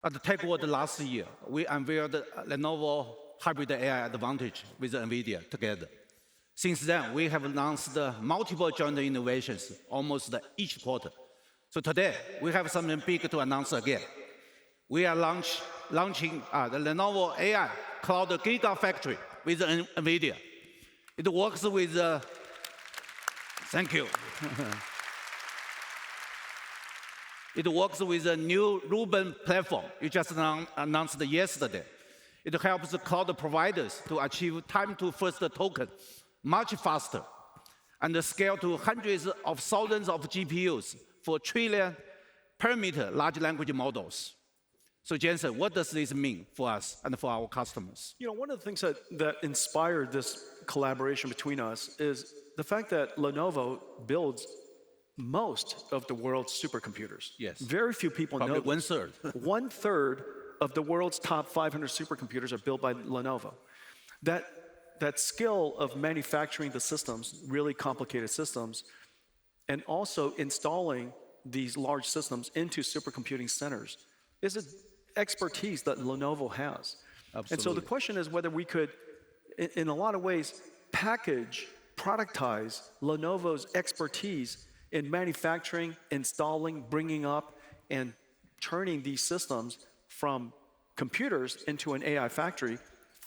At the Tech World last year, we unveiled Lenovo Hybrid AI Advantage with NVIDIA together. Since then, we have announced multiple joint innovations almost each quarter. So today, we have something big to announce again. We are launching the Lenovo AI Cloud Gigafactory with NVIDIA. It works with, thank you. It works with a new Rubin platform you just announced yesterday. It helps the cloud providers to achieve time to first token much faster and scale to hundreds of thousands of GPUs for trillion parameter large language models. So Jensen, what does this mean for us and for our customers? You know, one of the things that inspired this collaboration between us is the fact that Lenovo builds most of the world's supercomputers. Yes. Very few people Probably know. one-third. One-third of the world's top 500 supercomputers are built by Lenovo. That skill of manufacturing the systems, really complicated systems, and also installing these large systems into supercomputing centers is an expertise that Lenovo has. Absolutely. And so the question is whether we could, in a lot of ways, package, productize Lenovo's expertise in manufacturing, installing, bringing up, and turning these systems from computers into an AI factory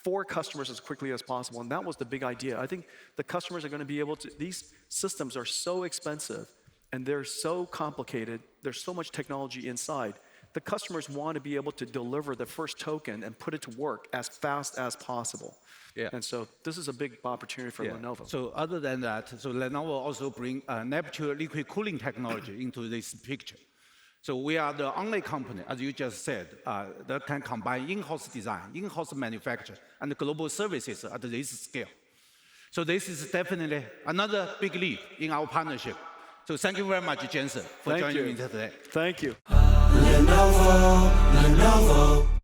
for customers as quickly as possible. And that was the big idea. I think the customers are going to be able to, these systems are so expensive and they're so complicated, there's so much technology inside. The customers want to be able to deliver the first token and put it to work as fast as possible. Yeah. And so this is a big opportunity for Lenovo. So other than that, so Lenovo also bring Neptune liquid cooling technology into this picture. So we are the only company, as you just said, that can combine in-house design, in-house manufacture, and global services at this scale. So this is definitely another big leap in our partnership. So thank you very much, Jensen, for joining me today. Thank you. Lenovo.